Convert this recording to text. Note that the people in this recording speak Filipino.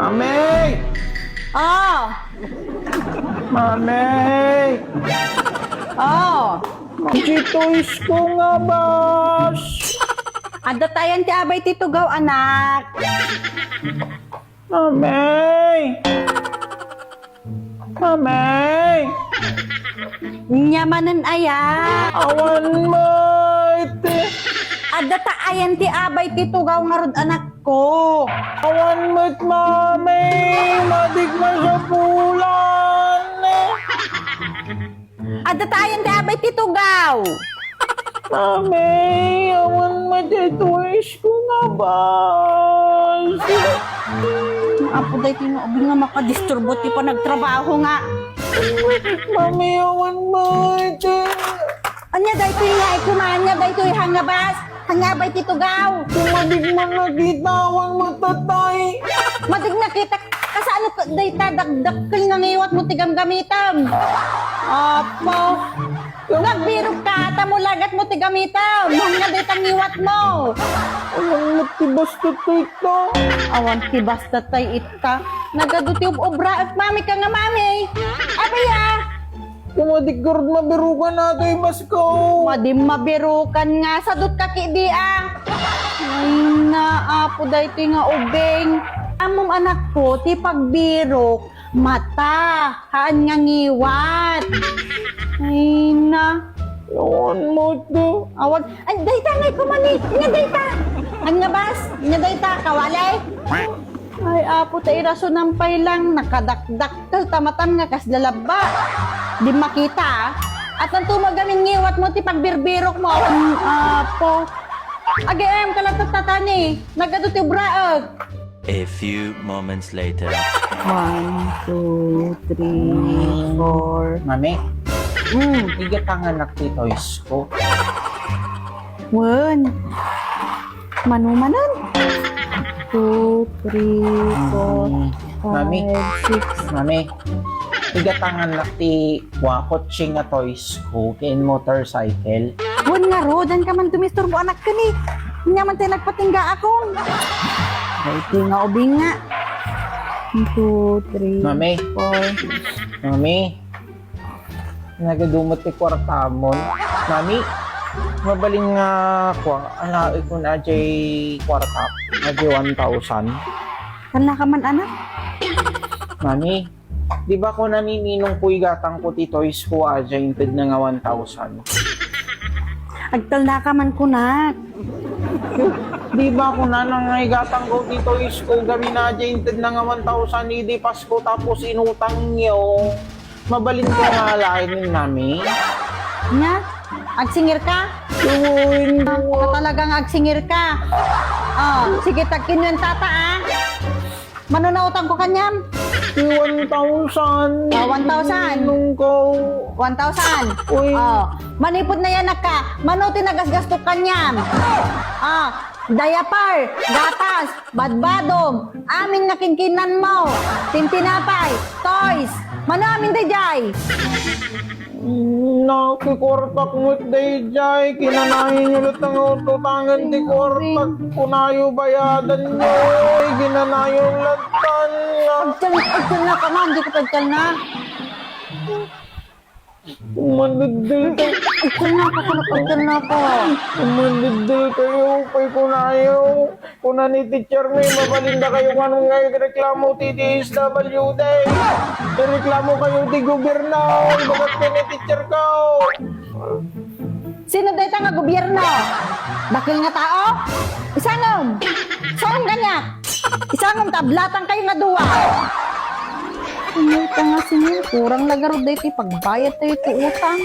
Mami! Oh! Mami! Oh! Toys ko nga, boss! Ada tayan ti abay titugaw, anak. Mami! Mami! Nyamanan aya. Awan mo! Ada taayan ti abay titugaw nga rod, anak ko. Awan mo't mami! Madigma sa bulan! Ada taayan ti abay titugaw. Mami! Awan mo't toys ko nga, boss! Apo day tinuob nga makadisturbo ti pa nagtrabaho nga. Mami, awan mo't! Anya day ti nga ikumanya day ti hangabas. Hangabay titugaw. Madigma nakita, awan mo't tatay! Madig nakita kasano day tadagdakkel nga ngiwat mo tigam gamitam. Apo. Nagbiro ka, tamulagat mo tigamitam. Mga day tangiwat mo. Awan mo't basta tita! Awan ti basta tay itka. Nagaduti obra at mami ka nga mami. Abaya. Kumadigurd mabirukan nato yung basko! Madim mabirukan nga sa dut kaki di ah. Ay na apo day ti nga ubeng. Amom anak ko ti pagbirok mata haan nga ngiwat. Ay na. Awan mo to! Awan. Ay dayta ngay kumani. Nga dayta. Ang nga bas. Nga dayta kawalay. Ay apo tay rason ng pailang nakadakdakkel tamatan nga kas lalaba. Di makita ah. At ang tumagamin ngiwat mo ti pagbirbirok mo. Apo. Agam kalatatatani. Nagado ti braag. A few moments later. 1, 2, 3, 4. Mami, igat ang anak ti toys ko. Wan. Manumanan. 2, 3, 4, 5, Mami. 6. Mami, igat ang anak ti wakotsing nga toys ko kin motorcycle. Wan nga ro, dan ka man tumisturbo anak ka ni. Nga man tayo nagpatingga akong. Ay, ito nga ubing nga. 1, 2, 3, Mami. 4. Mami, nagadumot ti kwartamon. Mami, mabaling nga alae ko na jay kwarta. Na jay 1,000. Kala ka man anak? Mami, di ba ko nanininong po igatang ko ti toys ko aja inted na nga 1,000? Agtal na ka man kunak. Di ba ko na nangigatang ko ti toys ko gabi na aja inted na nga 1,000 hindi Pasko tapos inutang niyo. Mabalin ko nga alain ni Mami. Nga? Agsingir ka? Uy, Ka talagang agsingir ka. Oh, sige tagkin yung tata ah. Manunautang ko kanyam. 1,000. 1,000. Nung ko. 1,000. Uy. Oh, manipod na yan ka. Manuti nagasgastok kanyam. Diaper, gatas, badbadong, amin na kinkinan mo, tintinapay, toys, manamin dayjay. Nakikortak mo't dayjay. Kinanahin nyo ulit ang ututangan di kortak. Kunayo bayadan nyo. Ginanayo latan. Agtal na ka man, di ko pagtal na. Umandidil kayo. Agtal na ko. Umandidil kayo. Pay kunayo. Kuna ni teacher may mabalinda kayo anong ngayon reklamo ti DSWD. Reklamo kayo ti gobyerno. Bakit kayo ni teacher ko? Sino dito nga gobyerno? Bakil nga tao? Isangom! Saan ganyak? Isangom tablatan kayo nga duwa. Ano ka nga sinil? Kurang lagarod dito pagbayad tayo ito utang.